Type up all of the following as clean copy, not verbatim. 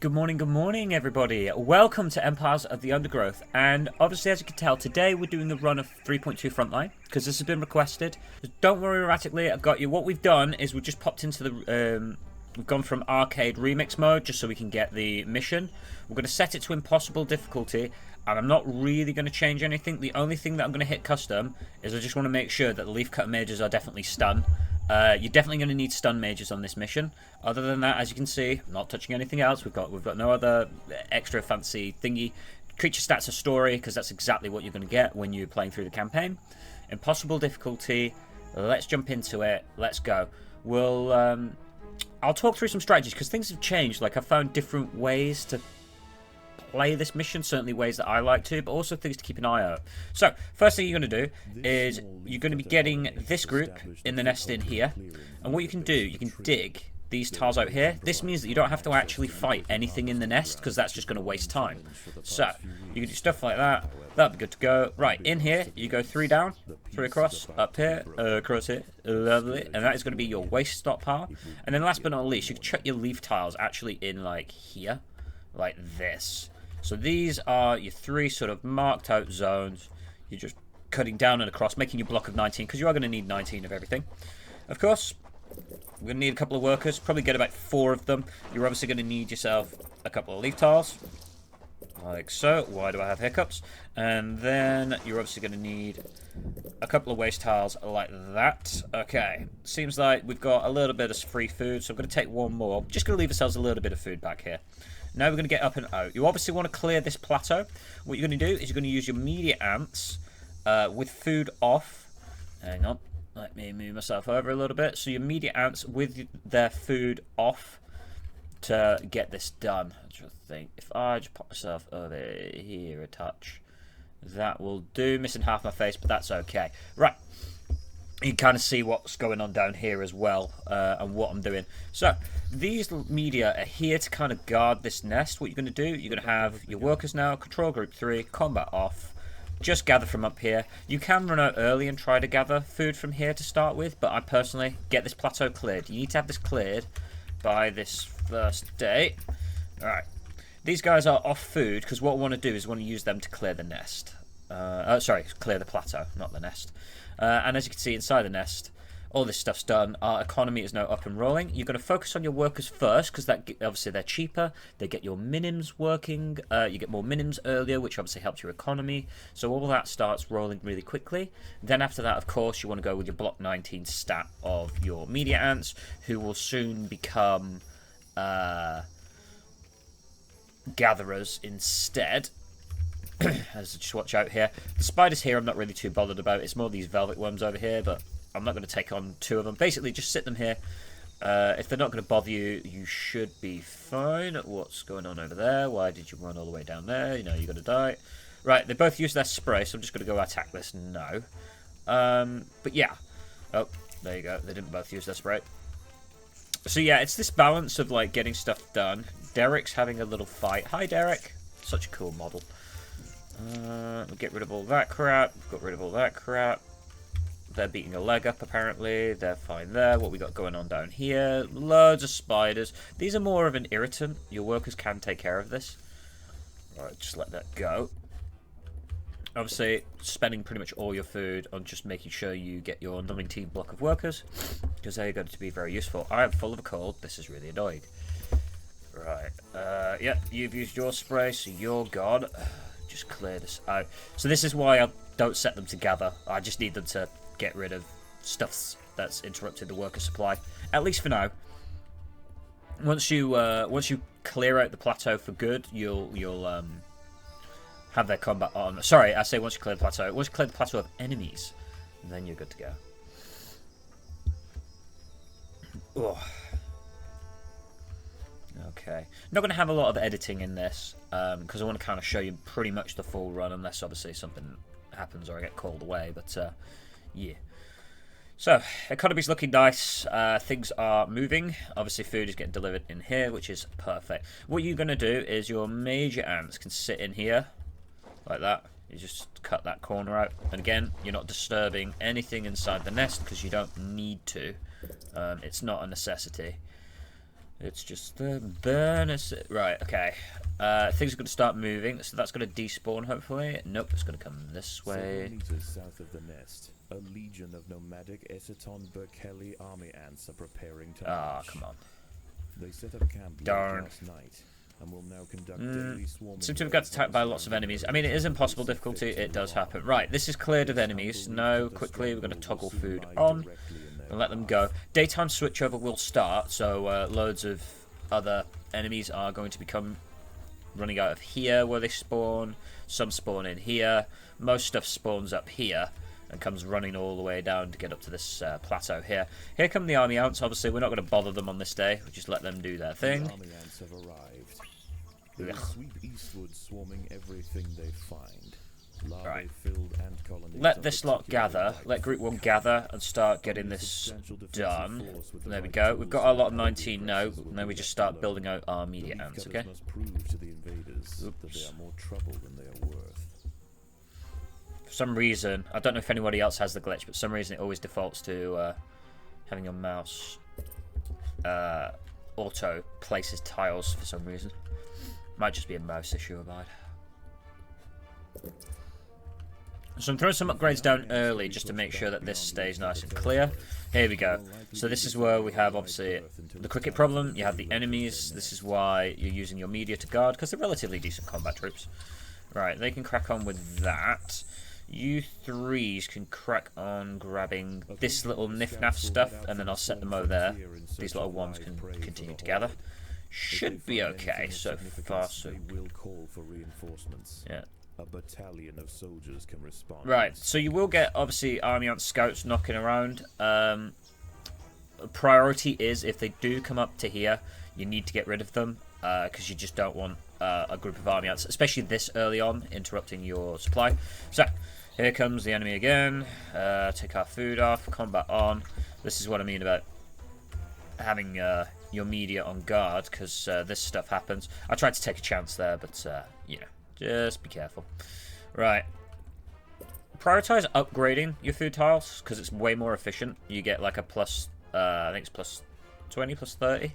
Good morning, everybody. Welcome to Empires of the Undergrowth. And obviously, as you can tell, today we're doing a run of 3.2 Frontline, because this has been requested. Don't worry, rratically, I've got you. What we've done is we've just popped into the... we've gone from arcade remix mode, just so we can get the mission. We're going to set it to impossible difficulty, and I'm not really going to change anything. The only thing that I'm going to hit custom is I just want to make sure that the leafcutter mages are definitely stun. You're definitely going to need stun mages on this mission. Other than that, as you can see, I'm not touching anything else. We've got no other extra fancy thingy. Creature stats are story, because that's exactly what you're going to get when you're playing through the campaign. Impossible difficulty. Let's jump into it. Let's go. I'll talk through some strategies, because things have changed. Like, I've found different ways to play this mission, certainly ways that I like to, but also things to keep an eye out. So, first thing you're going to do is you're going to be getting this group in the nest in here, and what you can do, you can dig these tiles out here. This means that you don't have to actually fight anything in the nest, because that's just going to waste time. So, you can do stuff like that. That'll be good to go. Right, in here, you go 3 down, 3 across, up here, across here, lovely, and that is going to be your waste stockpile. And then last but not least, you can chuck your leaf tiles actually in, like, here, like this. So these are your 3 sort of marked out zones. You're just cutting down and across, making your block of 19, because you are going to need 19 of everything. Of course, we're going to need a couple of workers, probably get about 4 of them. You're obviously going to need yourself a couple of leaf tiles, like so. Why do I have hiccups? And then you're obviously going to need a couple of waste tiles like that. Okay, seems like we've got a little bit of free food, so I'm going to take 1 more. Just going to leave ourselves a little bit of food back here. Now we're going to get up and out. You obviously want to clear this plateau. What you're going to do is you're going to use your media ants with food off. Hang on. Let me move myself over a little bit. So your media ants with their food off to get this done. I'm trying to think. If I just pop myself over here a touch, that will do. Missing half my face, but that's okay. Right. You can kind of see what's going on down here as well, and what I'm doing. So, these media are here to kind of guard this nest. What you're going to do, you're going to have your workers now, control group 3, combat off. Just gather from up here. You can run out early and try to gather food from here to start with, but I personally get this plateau cleared. You need to have this cleared by this first day. Alright. These guys are off food, because what I want to do is I want to use them to clear the nest. Sorry, clear the plateau, not the nest. And as you can see inside the nest, all this stuff's done. Our economy is now up and rolling. You're going to focus on your workers first, because that obviously they're cheaper. They get your minims working. You get more minims earlier, which obviously helps your economy. So all that starts rolling really quickly. Then after that, of course, you want to go with your block 19 stat of your media ants, who will soon become gatherers instead. As just watch out here. The spiders here I'm not really too bothered about. It's more these velvet worms over here, but I'm not going to take on 2 of them. Basically, just sit them here. If they're not going to bother you, you should be fine. What's going on over there? Why did you run all the way down there? You know, you're going to die. Right, they both use their spray, so I'm just going to go attack this now. But yeah. Oh, there you go. They didn't both use their spray. So yeah, it's this balance of like getting stuff done. Derek's having a little fight. Hi, Derek. Such a cool model. We'll get rid of all that crap. We've got rid of all that crap. They're beating a leg up, apparently. They're fine there. What we got going on down here? Loads of spiders. These are more of an irritant. Your workers can take care of this. Alright, just let that go. Obviously, spending pretty much all your food on just making sure you get your 19 block of workers, because they're going to be very useful. I am full of a cold. This is really annoying. Right. Yeah, you've used your spray, so you're gone. Just clear this out. So this is why I don't set them together. I just need them to get rid of stuff that's interrupted the worker supply, at least for now. Once you clear out the plateau for good, you'll have their combat on. Sorry, I say once you clear the plateau. Once you clear the plateau of enemies, then you're good to go. Oh. Okay. Not going to have a lot of editing in this, because I want to kind of show you pretty much the full run, unless obviously something happens or I get called away, but yeah. So, economy's looking nice, things are moving. Obviously food is getting delivered in here, which is perfect. What you're going to do is your major ants can sit in here, like that. You just cut that corner out, and again, you're not disturbing anything inside the nest, because you don't need to. It's not a necessity. It's just the bonus. Right, okay. Things are going to start moving, so that's going to despawn, hopefully. Nope, it's going to come this way. Several meters south of the nest, a legion of nomadic Essiton Berkeley army ants are preparing to march. Come on. They set up camp late last night and will now conduct daily swarming. Seems to have got attacked by lots of enemies. I mean, it is impossible difficulty. It does happen. Right, this is cleared of enemies. No, quickly, we're going to toggle food on and let them go. Daytime switchover will start, so loads of other enemies are going to become running out of here where they spawn. Some spawn in here. Most stuff spawns up here and comes running all the way down to get up to this plateau here. Here come the army ants. Obviously, we're not going to bother them on this day. We'll just let them do their thing. The army ants have arrived. They will sweep eastward, swarming everything they find. Right. Ant colonies let this lot gather. Let group 1 gather and start getting this done. There we go. We've got our lot of 19 now. And then we just start building out our immediate ants, okay? Must prove to the invaders that they are more trouble than they are worth. For some reason, I don't know if anybody else has the glitch, but for some reason it always defaults to having your mouse auto places tiles for some reason. Might just be a mouse issue of mine. So I'm throwing some upgrades down early just to make sure that this stays nice and clear. Here we go. So this is where we have, obviously, the cricket problem. You have the enemies. This is why you're using your media to guard, because they're relatively decent combat troops. Right, they can crack on with that. You threes can crack on grabbing this little niff-naff stuff, and then I'll set them over there. These little ones can continue to gather. Should be okay so far, so will call for reinforcements. yeah. A battalion of soldiers can respond. Right, so you will get, obviously, army ant scouts knocking around. Priority is, if they do come up to here, you need to get rid of them, because you just don't want a group of army ants, especially this early on, interrupting your supply. So, here comes the enemy again. Take our food off, combat on. This is what I mean about having your media on guard, because this stuff happens. I tried to take a chance there, but, you know. Just be careful. Right. Prioritize upgrading your food tiles, because it's way more efficient. You get like a plus, I think it's plus 20, plus 30.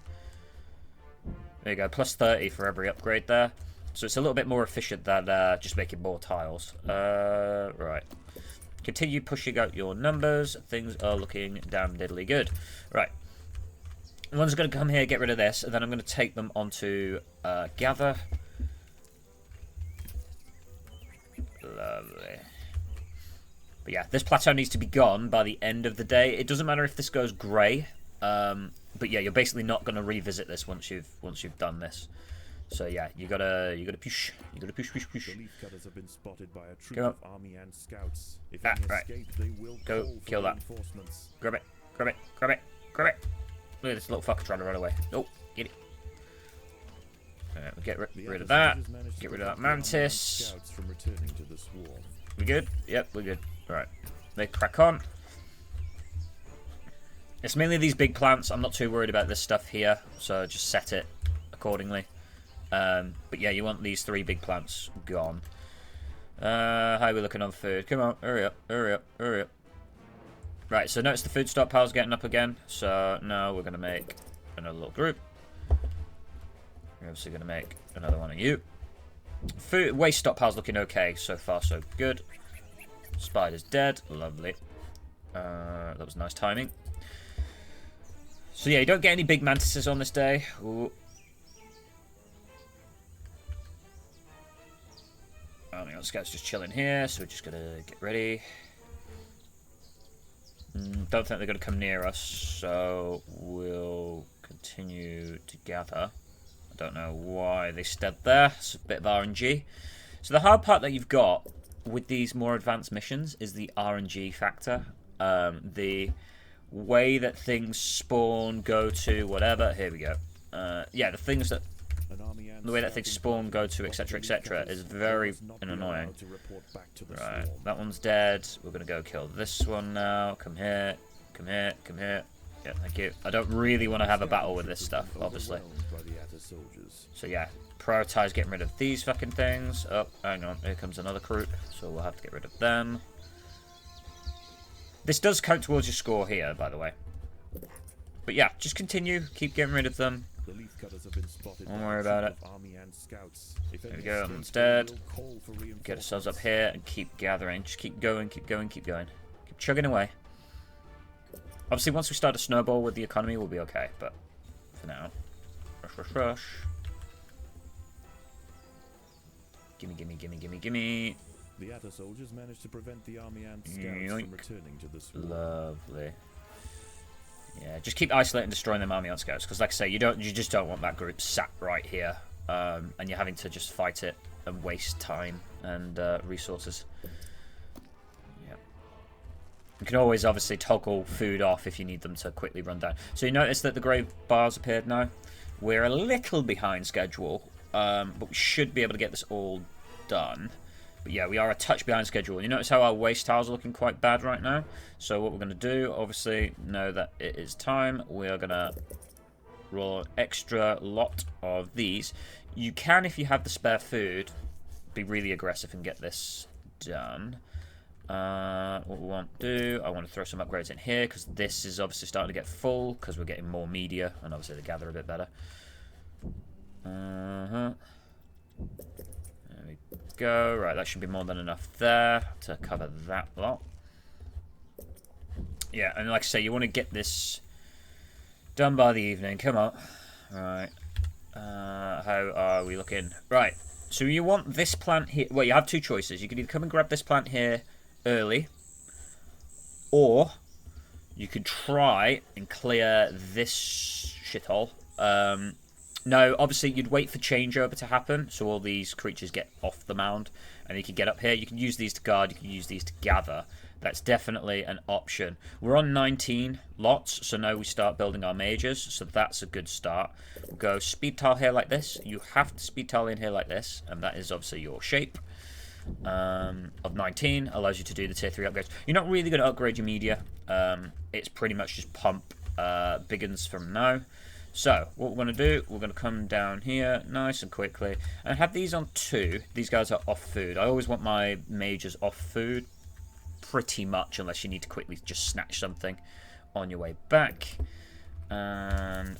There you go, plus 30 for every upgrade there. So it's a little bit more efficient than just making more tiles. Right. Continue pushing out your numbers. Things are looking damn diddly good. Right. One's going to come here, get rid of this, and then I'm going to take them onto gather. Lovely. But yeah, this plateau needs to be gone by the end of the day. It doesn't matter if this goes grey, but yeah, you're basically not going to revisit this once you've done this. So yeah, you gotta push. You gotta push. The leaf cutters have been spotted by a troop of army ant scouts. If any right. escape, they will Go call kill for that. reinforcements. Grab it. Grab it. Grab it. Grab it. Look at this little fucker trying to run away. Oh, get it. Alright, we'll get rid of that. Get rid of that mantis. From returning to the swarm. We good? Yep, we're good. Alright. They crack on. It's mainly these big plants. I'm not too worried about this stuff here, so just set it accordingly. But yeah, you want these 3 big plants gone. How are we looking on food? Come on, hurry up, hurry up, hurry up. Right, so notice the food stockpile's getting up again. So now we're going to make another little group. We're obviously going to make another one of you. Food waste stockpile's looking okay. So far, so good. Spider's dead. Lovely. That was nice timing. So yeah, you don't get any big mantises on this day. Ooh. Oh my god, Scout's just chilling here, so we're just going to get ready. Don't think they're going to come near us, so we'll continue to gather. I don't know why they stood there. It's a bit of RNG. So the hard part that you've got with these more advanced missions is the RNG factor. The way that things spawn, go to, whatever. Here we go. Yeah, the way that things spawn, go to, etc., etc., is very annoying. Right, that one's dead. We're going to go kill this one now. Come here, come here, come here. Yeah, thank you. I don't really want to have a battle with this stuff, obviously. So yeah, prioritize getting rid of these fucking things. Oh, hang on, here comes another group, so we'll have to get rid of them. This does count towards your score here, by the way. But yeah, just continue, keep getting rid of them. The leaf cutters have been spotted. Don't worry about it. Army and scouts. There we go. Instead, get ourselves up here and keep gathering. Just keep going, keep going, keep going. Keep chugging away. Obviously, once we start to snowball with the economy, we'll be okay. But for now, rush, rush, rush. Gimme, gimme, gimme, gimme, gimme. The Atta soldiers managed to prevent the army and scouts from returning to the swamp. Lovely. Yeah, just keep isolating and destroying them army and scouts, because like I say, you just don't want that group sat right here, and you're having to just fight it and waste time and resources. Yeah. You can always obviously toggle food off if you need them to quickly run down. So you notice that the grey bars appeared now. We're a little behind schedule, but we should be able to get this all done. But yeah, we are a touch behind schedule. You notice how our waste tiles are looking quite bad right now. So what we're going to do, obviously, know that it is time. We are going to roll an extra lot of these. You can, if you have the spare food, be really aggressive and get this done. What we want to do, I want to throw some upgrades in here, because this is obviously starting to get full, because we're getting more media, and obviously they gather a bit better. There we go. Right, that should be more than enough there to cover that lot. Yeah, and like I say, you want to get this done by the evening. Come on. Right. How are we looking? Right. So you want this plant here. Well, you have two choices. You can either come and grab this plant here early, or you could try and clear this shithole. No, obviously you'd wait for changeover to happen, so all these creatures get off the mound, and you can get up here. You can use these to guard, you can use these to gather. That's definitely an option. We're on 19 lots, so now we start building our mages, so that's a good start. We'll go speed tile here like this. You have to speed tile in here like this, and that is obviously your shape. Of 19, allows you to do the tier 3 upgrades. You're not really going to upgrade your media. It's pretty much just pump biggins from now. So, what we're going to do, we're going to come down here nice and quickly and have these on 2. These guys are off food. I always want my mages off food, pretty much, unless you need to quickly just snatch something on your way back. And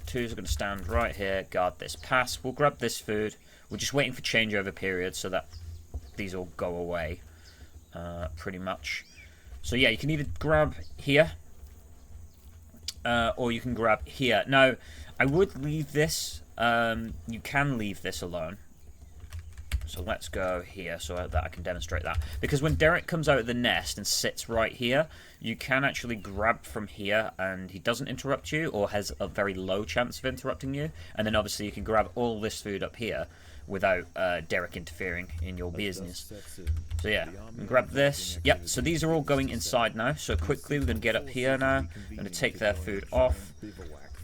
2s are going to stand right here, guard this pass. We'll grab this food. We're just waiting for changeover periods so that these all go away, pretty much. So yeah, you can either grab here, or you can grab here. Now, I would leave this. You can leave this alone. So let's go here so that I can demonstrate that. Because when Derek comes out of the nest and sits right here, you can actually grab from here and he doesn't interrupt you, or has a very low chance of interrupting you. And then obviously you can grab all this food up here without Derek interfering in your business. So yeah, grab this. Yep, so these are all going inside now. So quickly we're going to get up here now. I'm going to take their food off.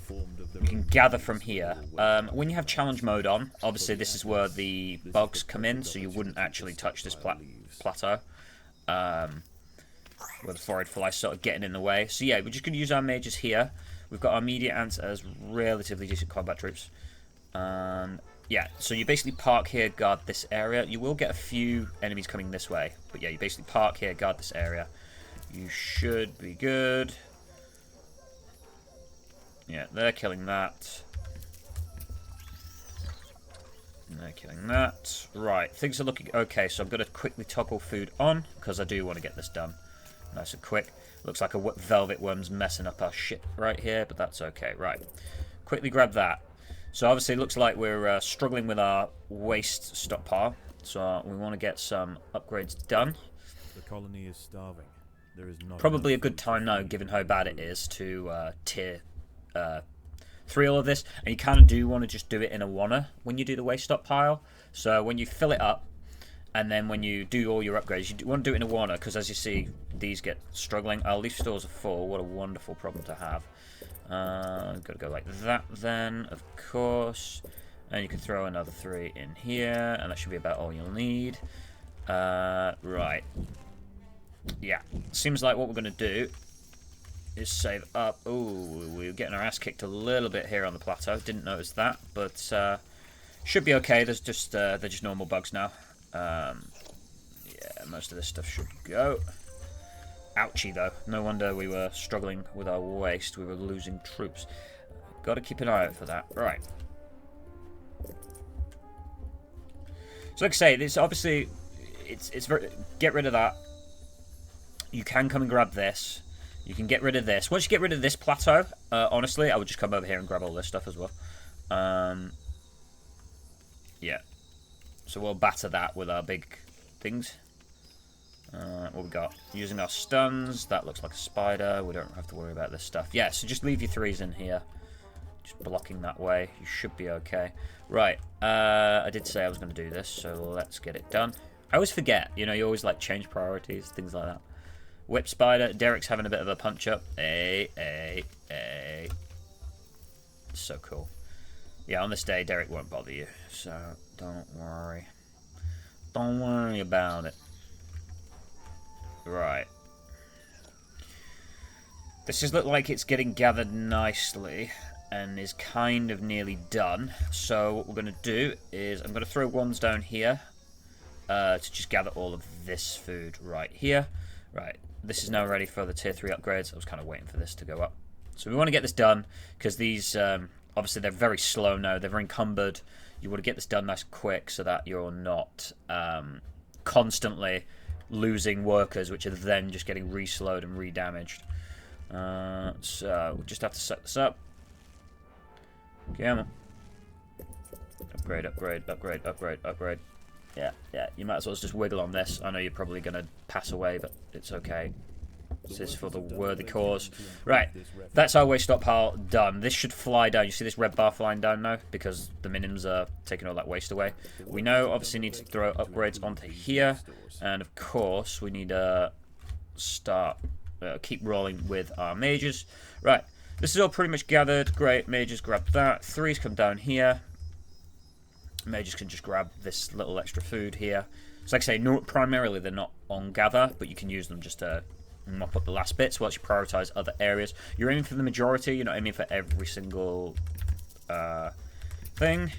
You can gather from here. When you have challenge mode on, obviously this is where the bugs come in, so you wouldn't actually touch this plateau. Where the forage flies sort of getting in the way. So yeah, we're just going to use our mages here. We've got our media ants as relatively decent combat troops. Yeah, so you basically park here, guard this area. You will get a few enemies coming this way. But yeah, you basically park here, guard this area. You should be good. Yeah, they're killing that. And they're killing that. Right, things are looking okay, so I'm going to quickly toggle food on, because I do want to get this done nice and quick. Looks like a velvet worm's messing up our shit right here, but that's okay. Right, quickly grab that. So obviously it looks like we're struggling with our waste stockpile, so we want to get some upgrades done. The colony is starving. There is not probably a good time now, given how bad it is, to tier 3 all of this. And you kind of do want to just do it in a wanna when you do the waste stockpile. So when you fill it up, and then when you do all your upgrades, you want to do it in a wanna, because as you see, these get struggling. Our leaf stores are full. What a wonderful problem to have. Got to go like that then, of course. And you can throw another 3 in here, and that should be about all you'll need. Right. Yeah, seems like what we're going to do is save up. Ooh, we're getting our ass kicked a little bit here on the plateau. Didn't notice that, but should be okay. There's just they're just normal bugs now. Yeah, most of this stuff should go. Ouchie though. No wonder we were struggling with our waste. We were losing troops. Got to keep an eye out for that. Right. So like I say, this obviously, it's very, get rid of that. You can come and grab this. You can get rid of this. Once you get rid of this plateau, honestly, I would just come over here and grab all this stuff as well. Yeah. So we'll batter that with our big things. What we got? Using our stuns. That looks like a spider. We don't have to worry about this stuff. Yeah, so just leave your 3s in here. Just blocking that way. You should be okay. Right. I did say I was going to do this, so let's get it done. I always forget. You know, you always like change priorities, things like that. Whip spider. Derek's having a bit of a punch up. Hey. So cool. Yeah, on this day, Derek won't bother you. So don't worry. Don't worry about it. Right. This does look like it's getting gathered nicely and is kind of nearly done. So what we're going to do is I'm going to throw ones down here to just gather all of this food right here. Right. This is now ready for the tier 3 upgrades. I was kind of waiting for this to go up. So we want to get this done because these, obviously they're very slow now. They're very encumbered. You want to get this done nice and quick so that you're not constantly losing workers, which are then just getting reslowed and redamaged. So we'll just have to set this up. Come on. Upgrade. Yeah. You might as well just wiggle on this. I know you're probably going to pass away, but it's okay. This is for the worthy cause. Right, that's our waste stockpile done. This should fly down. You see this red bar flying down now? Because the minims are taking all that waste away. We know, obviously, need to throw upgrades onto here. And, of course, we need to keep rolling with our mages. Right, this is all pretty much gathered. Great, mages grab that. 3s come down here. Mages can just grab this little extra food here. So, like I say, no, primarily they're not on gather, but you can use them just to mop up the last bits whilst you prioritise other areas. You're aiming for the majority, you're not aiming for every single thing.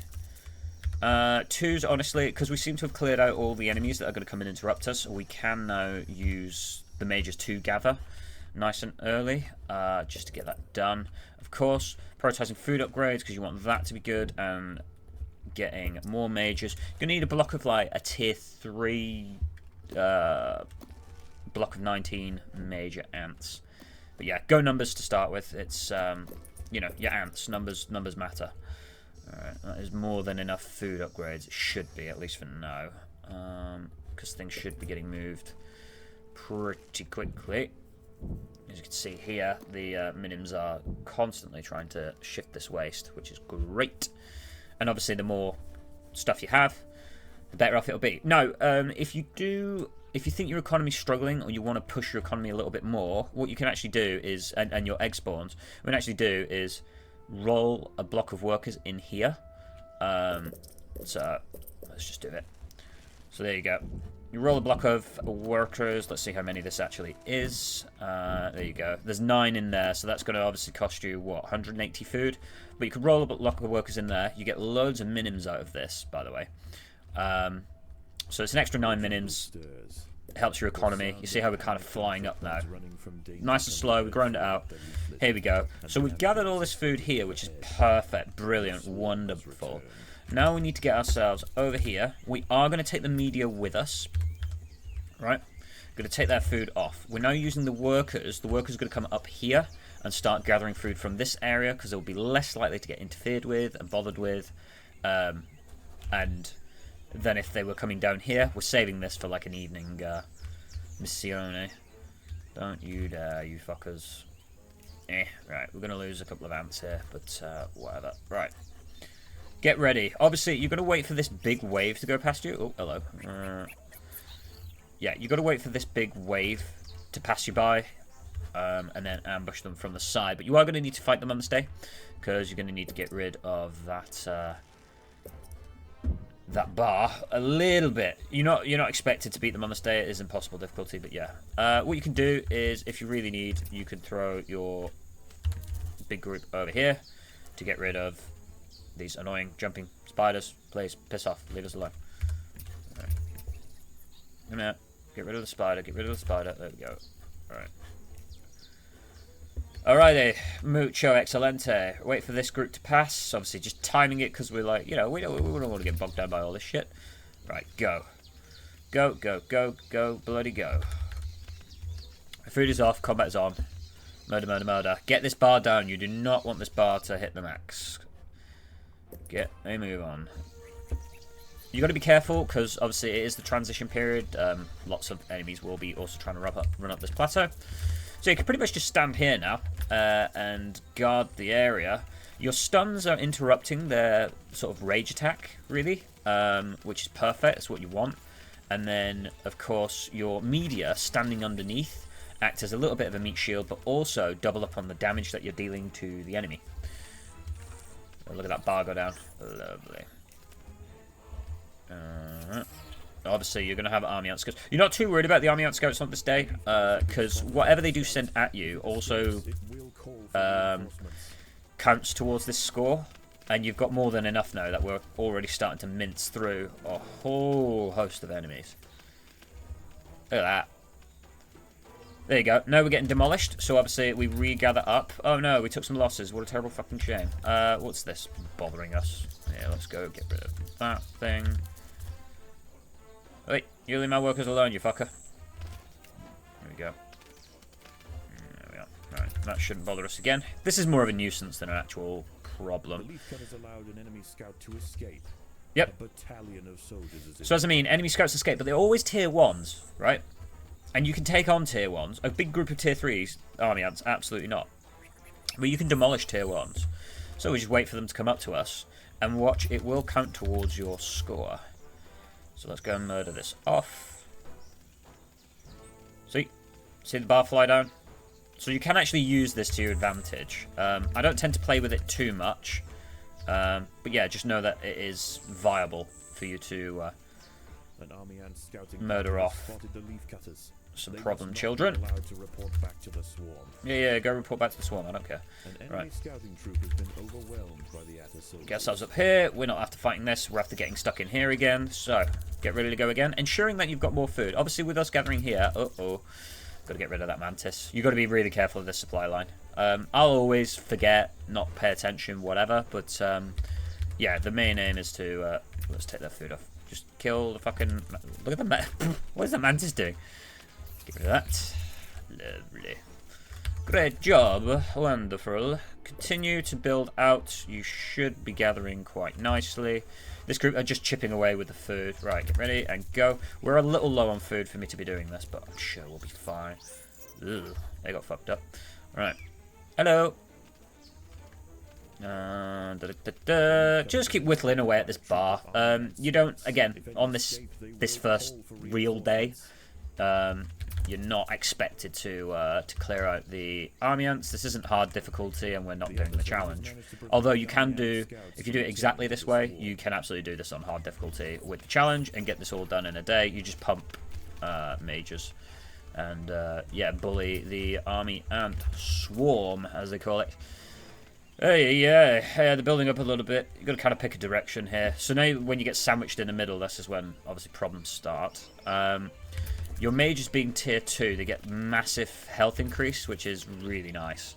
2s, honestly, because we seem to have cleared out all the enemies that are going to come and interrupt us, we can now use the mages to gather nice and early, just to get that done. Of course, prioritising food upgrades because you want that to be good, and getting more mages. You're going to need a block of like a tier 3 block of 19 major ants. But yeah, go numbers to start with. It's you know, your ants, numbers matter. Alright, that is more than enough food upgrades. It should be, at least for now. Because things should be getting moved pretty quickly. As you can see here, the minims are constantly trying to shift this waste, which is great. And obviously, the more stuff you have, the better off it'll be. Now, if you think your economy's struggling or you want to push your economy a little bit more, what you can actually do is, and your egg spawns, what you can actually do is roll a block of workers in here. So let's just do it. So there you go. You roll a block of workers. Let's see how many this actually is. There you go. There's 9 in there, so that's going to obviously cost you, what, 180 food? But you can roll a block of workers in there. You get loads of minims out of this, by the way. So it's an extra 9 minims. It helps your economy. You see how we're kind of flying up now. Nice and slow. We ground it out. Here we go. So we've gathered all this food here, which is perfect, brilliant, wonderful. Now we need to get ourselves over here. We are going to take the media with us. Right? We're going to take that food off. We're now using the workers. The workers are going to come up here and start gathering food from this area because they'll be less likely to get interfered with and bothered with. And then if they were coming down here, we're saving this for like an evening missione. Don't you dare, you fuckers. Right, we're going to lose a couple of ants here, but whatever. Right. Get ready. Obviously, you're going to wait for this big wave to go past you. Oh, hello. Yeah, you've got to wait for this big wave to pass you by, and then ambush them from the side. But you are going to need to fight them on this day, because you're going to need to get rid of that that bar a little bit. You're not expected to beat them on this day. It is impossible difficulty, but yeah. What you can do is, if you really need, you can throw your big group over here to get rid of these annoying jumping spiders. Please, piss off. Leave us alone. Alright. Come here. Get rid of the spider. Get rid of the spider. There we go. Alright. Alrighty, mucho excelente. Wait for this group to pass. Obviously, just timing it because we're like, you know, we don't want to get bogged down by all this shit. Right, go. Go, go, go, go, bloody go. Food is off, combat is on. Murder, murder, murder. Get this bar down. You do not want this bar to hit the max. Get a move on. You got to be careful because obviously it is the transition period. Lots of enemies will be also trying to run up this plateau. So you can pretty much just stand here now and guard the area. Your stuns are interrupting their sort of rage attack, really, which is perfect. That's what you want. And then, of course, your media standing underneath act as a little bit of a meat shield, but also double up on the damage that you're dealing to the enemy. Oh, look at that bar go down. Lovely. Obviously, you're going to have army outskirts. You're not too worried about the army outskirts on this day, because whatever they do send at you also counts towards this score. And you've got more than enough now that we're already starting to mince through a whole host of enemies. Look at that. There you go. Now we're getting demolished, so obviously we regather up. Oh no, we took some losses. What a terrible fucking shame. What's this bothering us? Yeah, let's go get rid of that thing. Wait, you leave my workers alone, you fucker. There we go. There we are. Alright, that shouldn't bother us again. This is more of a nuisance than an actual problem. The leaf cutters allowed an enemy scout to escape. Yep. A battalion of soldiers is So as I mean, enemy scouts escape, but they're always tier 1s, right? And you can take on tier 1s. A big group of tier 3s, army ants, absolutely not. But you can demolish tier 1s. So we just wait for them to come up to us and watch. It will count towards your score. So let's go and murder this off. See the bar fly down? So you can actually use this to your advantage. I don't tend to play with it too much. But yeah, just know that it is viable for you to an army ant scouting murder off spotted the leaf cutters. some They problem must not children. be allowed to report back to the swarm. Yeah, go report back to the swarm, I don't care. An enemy Right. scouting troop has been overwhelmed by the Atta soldiers. Get ourselves up here. We're not after fighting this. We're after getting stuck in here again. So, get ready to go again. Ensuring that you've got more food. Obviously, with us gathering here... Uh-oh. Got to get rid of that mantis. You've got to be really careful of this supply line. I'll always forget, not pay attention, whatever. But, yeah, the main aim is to... let's take that food off. Just kill the fucking... Look at the... What is the mantis doing? Get rid of that. Lovely. Great job. Wonderful. Continue to build out. You should be gathering quite nicely. This group are just chipping away with the food. Right, get ready and go. We're a little low on food for me to be doing this, but I'm sure we'll be fine. Ugh, they got fucked up. Right. Hello. Just keep whittling away at this bar. You don't, again, on this first real day, you're not expected to clear out the army ants. This isn't hard difficulty, and we're not doing the challenge. Although you can do, if you do it exactly this way, you can absolutely do this on hard difficulty with the challenge and get this all done in a day. You just pump mages and yeah, bully the army ant swarm, as they call it. Hey, yeah, they're building up a little bit. You've got to kind of pick a direction here. So now when you get sandwiched in the middle, this is when obviously problems start. Your mages being tier 2, they get massive health increase, which is really nice.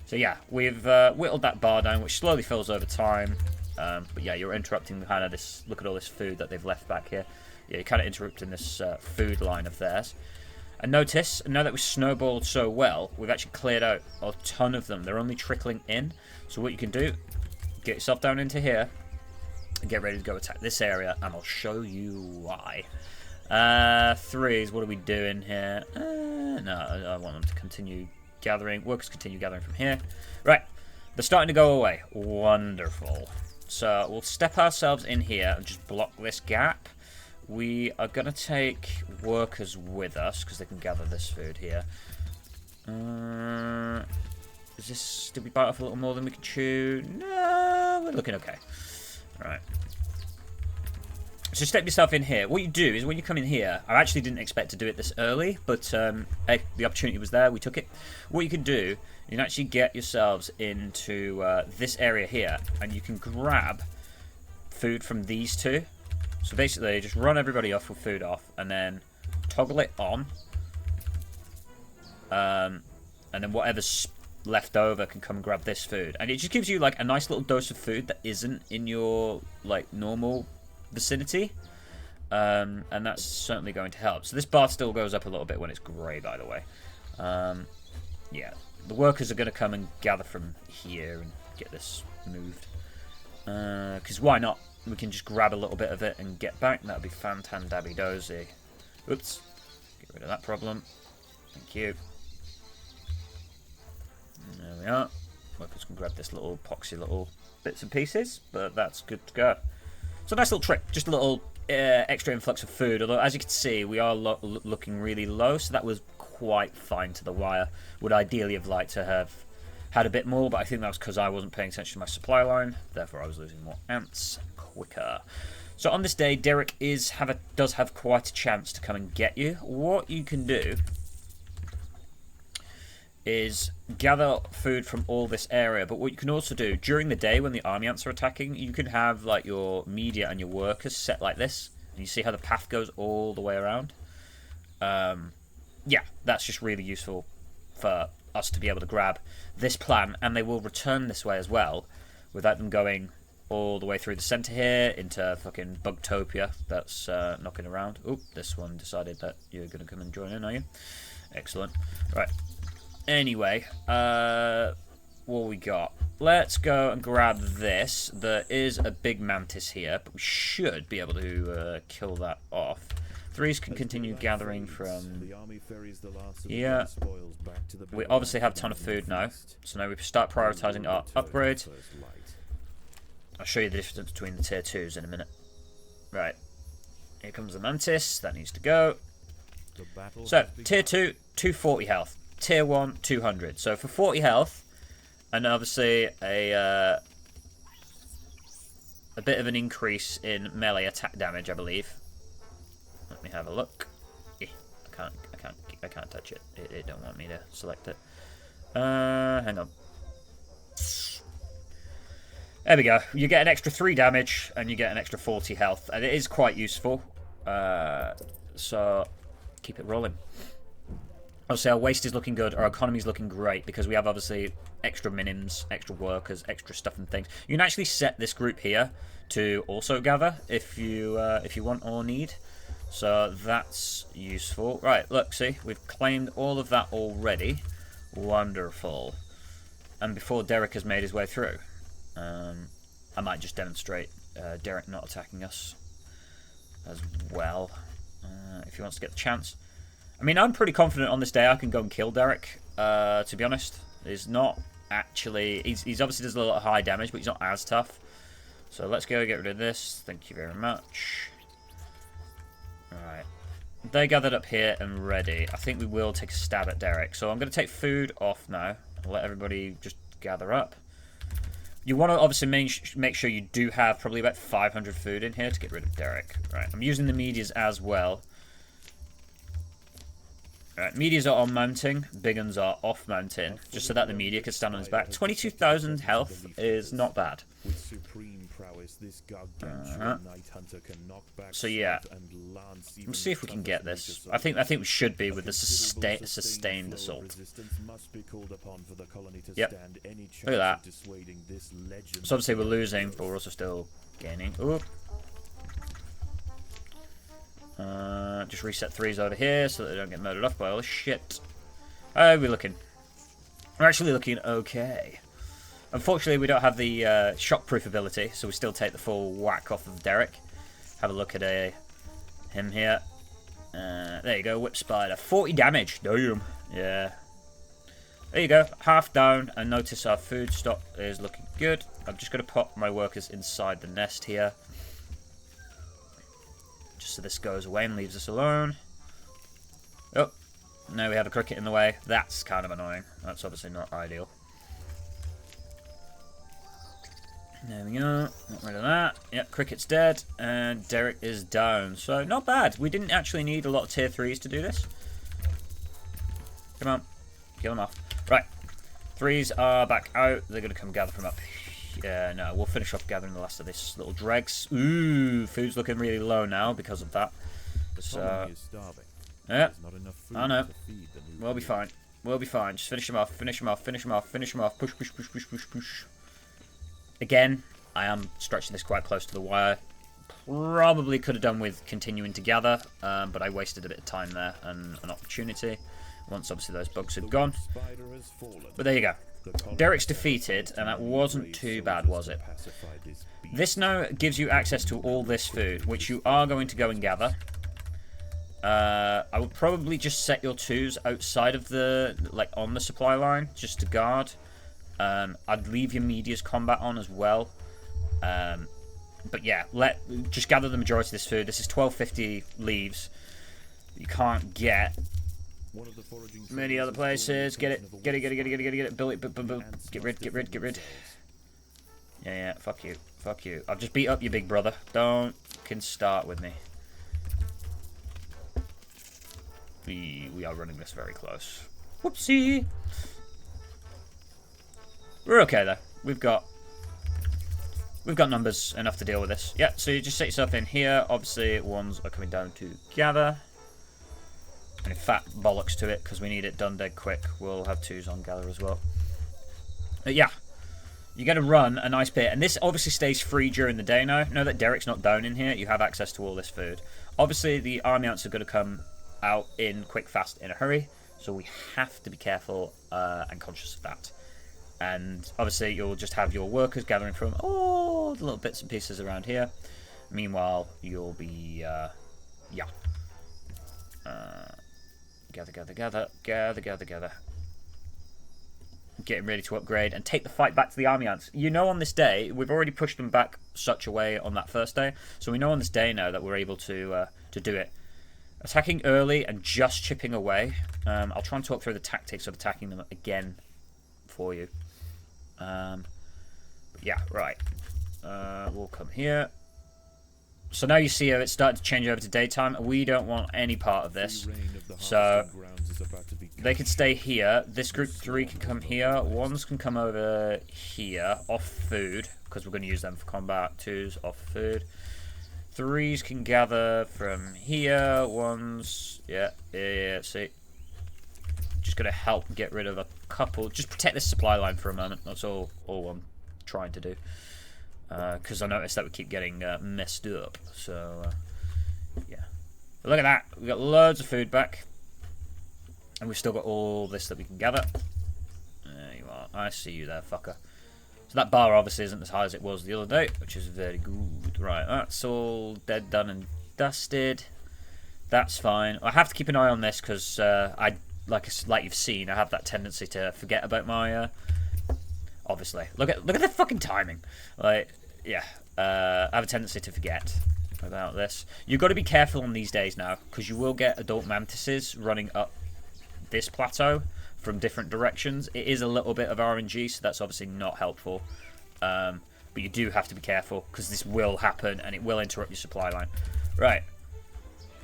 So yeah, we've whittled that bar down, which slowly fills over time. But yeah, you're interrupting kind of this, look at all this food that they've left back here. Yeah, you're kind of interrupting this food line of theirs. And notice, now that we snowballed so well, we've actually cleared out a ton of them. They're only trickling in. So what you can do, get yourself down into here, and get ready to go attack this area, and I'll show you why. Threes, what are we doing here? No, I want them to continue gathering. Workers continue gathering from here. Right, they're starting to go away. Wonderful. So we'll step ourselves in here and just block this gap. We are going to take workers with us because they can gather this food here. Is this... Did we bite off a little more than we can chew? No, we're looking okay. Alright. So step yourself in here. What you do is when you come in here, I actually didn't expect to do it this early, but hey, the opportunity was there, we took it. What you can do, you can actually get yourselves into this area here, and you can grab food from these two. So basically, just run everybody off with food off, and then toggle it on. And then whatever's left over can come and grab this food. And it just gives you, like, a nice little dose of food that isn't in your, like, normal vicinity. And that's certainly going to help. So this bar still goes up a little bit when it's grey, by the way. Yeah, the workers are going to come and gather from here and get this moved. Because why not? We can just grab a little bit of it and get back. That would be fantan-dabby-dozy. Oops. Get rid of that problem. Thank you. There we are. Workers can grab this little poxy little bits and pieces, but that's good to go. So nice little trick. Just a little extra influx of food. Although, as you can see, we are looking really low, so that was quite fine to the wire. Would ideally have liked to have had a bit more, but I think that was because I wasn't paying attention to my supply line. Therefore, I was losing more ants quicker. So on this day, Derek does have quite a chance to come and get you. What you can do is gather food from all this area, but what you can also do during the day when the army ants are attacking, you can have like your media and your workers set like this, and you see how the path goes all the way around. Yeah, that's just really useful for us to be able to grab this plant, and they will return this way as well without them going all the way through the center here into fucking Bugtopia that's knocking around. Oop, this one decided that you're going to come and join in, are you? Excellent. Right. Anyway, what we got? Let's go and grab this. There is a big mantis here, but we should be able to kill that off. Threes can continue gathering from... Yeah. We obviously have a ton of food now, so now we start prioritizing our upgrade. I'll show you the difference between the tier 2s in a minute. Right. Here comes the mantis. That needs to go. So, tier 2, 240 health. Tier 1, 200. So for 40 health, and obviously a bit of an increase in melee attack damage, I believe. Let me have a look. I can't touch it. It don't want me to select it. Hang on. There we go. You get an extra 3 damage, and you get an extra 40 health, and it is quite useful. So keep it rolling. Obviously, our waste is looking good. Our economy is looking great because we have obviously extra minims, extra workers, extra stuff and things. You can actually set this group here to also gather if you want or need. So that's useful. Right, look, see, we've claimed all of that already. Wonderful. And before Derek has made his way through, I might just demonstrate Derek not attacking us as well, if he wants to get the chance. I mean, I'm pretty confident on this day I can go and kill Derek, to be honest. He's not actually... He's obviously does a lot of high damage, but he's not as tough. So let's go get rid of this. Thank you very much. Alright. They gathered up here and ready. I think we will take a stab at Derek. So I'm going to take food off now. I'll let everybody just gather up. You want to obviously make sure you do have probably about 500 food in here to get rid of Derek. Right, I'm using the medias as well. Right, medias are on mounting, big uns are off mounting, just so that the media can stand on his back. 22,000 health is not bad. So yeah, let's see if we can get this. I think we should be with the sustained assault. Yep, look at that. So obviously we're losing, but we're also still gaining. Ooh. Just reset 3s over here so that they don't get murdered off by all this shit. How are we looking? We're actually looking okay. Unfortunately, we don't have the shockproof ability, so we still take the full whack off of Derek. Have a look at him here. There you go, Whip Spider. 40 damage. Damn. Yeah. There you go. Half down, and notice our food stock is looking good. I'm just going to pop my workers inside the nest here. Just so this goes away and leaves us alone. Oh, now we have a cricket in the way. That's kind of annoying. That's obviously not ideal. There we go. Get rid of that. Yep, cricket's dead. And Derek is down. So, not bad. We didn't actually need a lot of tier 3s to do this. Come on. Kill them off. Right. 3s are back out. They're going to come gather from up here. Yeah, no, we'll finish off gathering the last of this little dregs. Ooh, food's looking really low now because of that. So, yeah, I know. We'll be fine. We'll be fine. Just finish him off. Finish him off. Finish him off. Finish him off. Push, push, push, push, push, push. Again, I am stretching this quite close to the wire. Probably could have done with continuing to gather, but I wasted a bit of time there and an opportunity. Once obviously those bugs had gone. But there you go. Derek's defeated, and that wasn't too bad, was it? This now gives you access to all this food, which you are going to go and gather. I would probably just set your twos outside of the, like, on the supply line, just to guard. I'd leave your media's combat on as well. But yeah, just gather the majority of this food. This is 1250 leaves. You can't get many other places. Get it. Get it, get it, get it, get it, get it, get it. Build it, build. Get rid, get rid, get rid. Yeah, fuck you. Fuck you. I've just beat up your big brother. Don't can start with me. We are running this very close. Whoopsie. We're okay though. We've got numbers enough to deal with this. Yeah, so you just set yourself in here. Obviously, ones are coming down to gather. And in fact, bollocks to it, because we need it done dead quick. We'll have twos on gather as well. Yeah. You're going to run a nice bit. And this obviously stays free during the day now. Know that Derek's not down in here. You have access to all this food. Obviously, the army ants are going to come out in quick, fast, in a hurry. So we have to be careful and conscious of that. And obviously, you'll just have your workers gathering from all the little bits and pieces around here. Meanwhile, you'll be, gather, gather, gather, gather, gather, gather. Getting ready to upgrade and take the fight back to the army ants. You know, on this day, we've already pushed them back such a way on that first day. So we know on this day now that we're able to do it. Attacking early and just chipping away. I'll try and talk through the tactics of attacking them again for you. But yeah, right. We'll come here. So now you see how it's starting to change over to daytime. We don't want any part of this. So they can stay here. This group 3 can come here. Ones can come over here off food, because we're going to use them for combat. Twos off food. Threes can gather from here. Ones, yeah, see. Just going to help get rid of a couple. Just protect this supply line for a moment. That's all I'm trying to do. Because I noticed that we keep getting messed up. So, yeah. But look at that. We've got loads of food back. And we've still got all this that we can gather. There you are. I see you there, fucker. So that bar obviously isn't as high as it was the other day, which is very good. Right, that's all dead, done, and dusted. That's fine. I have to keep an eye on this because like you've seen, I have that tendency to forget about my... obviously. Look at the fucking timing. Like, yeah. I have a tendency to forget about this. You've got to be careful on these days now, because you will get adult mantises running up this plateau from different directions. It is a little bit of RNG, so that's obviously not helpful. But you do have to be careful, because this will happen, and it will interrupt your supply line. Right.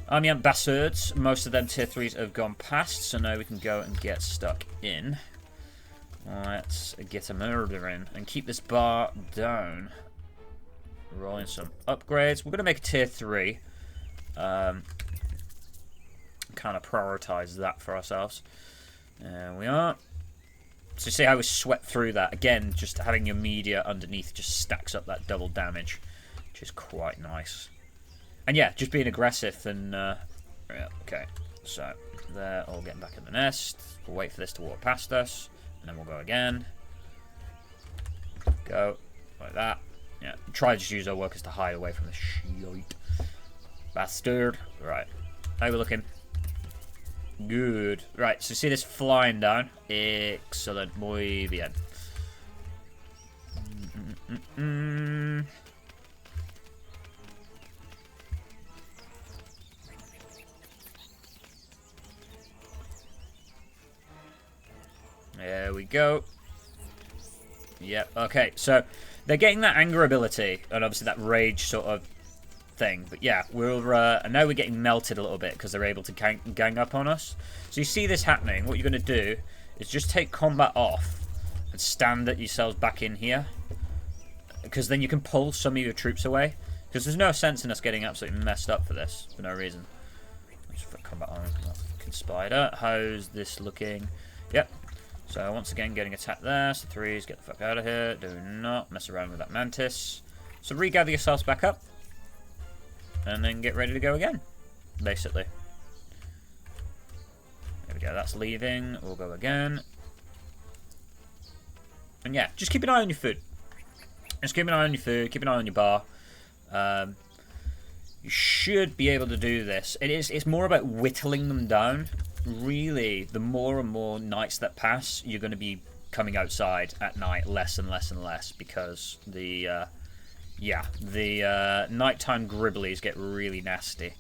Army Ant Bastards. Most of them tier 3s have gone past, so now we can go and get stuck in. Let's get a murder in and keep this bar down. Rolling some upgrades. We're going to make a tier 3. Kind of prioritize that for ourselves. There we are. So you see how we swept through that. Again, just having your media underneath just stacks up that double damage, which is quite nice. And yeah, just being aggressive and... yeah, okay. So, they're all getting back in the nest. We'll wait for this to walk past us. And then we'll go again. Go. Like that. Yeah. Try to just use our workers to hide away from the shite. Bastard. Right. How are we looking? Good. Right. So see this flying down? Excellent. Muy bien. There we go. Yep, okay, so they're getting that anger ability, and obviously that rage sort of thing. But yeah, and now we're getting melted a little bit because they're able to gang up on us. So you see this happening, what you're going to do is just take combat off and stand at yourselves back in here. Because then you can pull some of your troops away. Because there's no sense in us getting absolutely messed up for this, for no reason. Let's put combat on. Fucking spider. How's this looking? Yep. So once again, getting attacked there. So 3s, get the fuck out of here. Do not mess around with that mantis. So regather yourselves back up. And then get ready to go again, basically. There we go, that's leaving. We'll go again. And yeah, just keep an eye on your food. Just keep an eye on your food, keep an eye on your bar. You should be able to do this. It's more about whittling them down. Really, the more and more nights that pass, you're going to be coming outside at night less and less and less, because the nighttime gribblies get really nasty.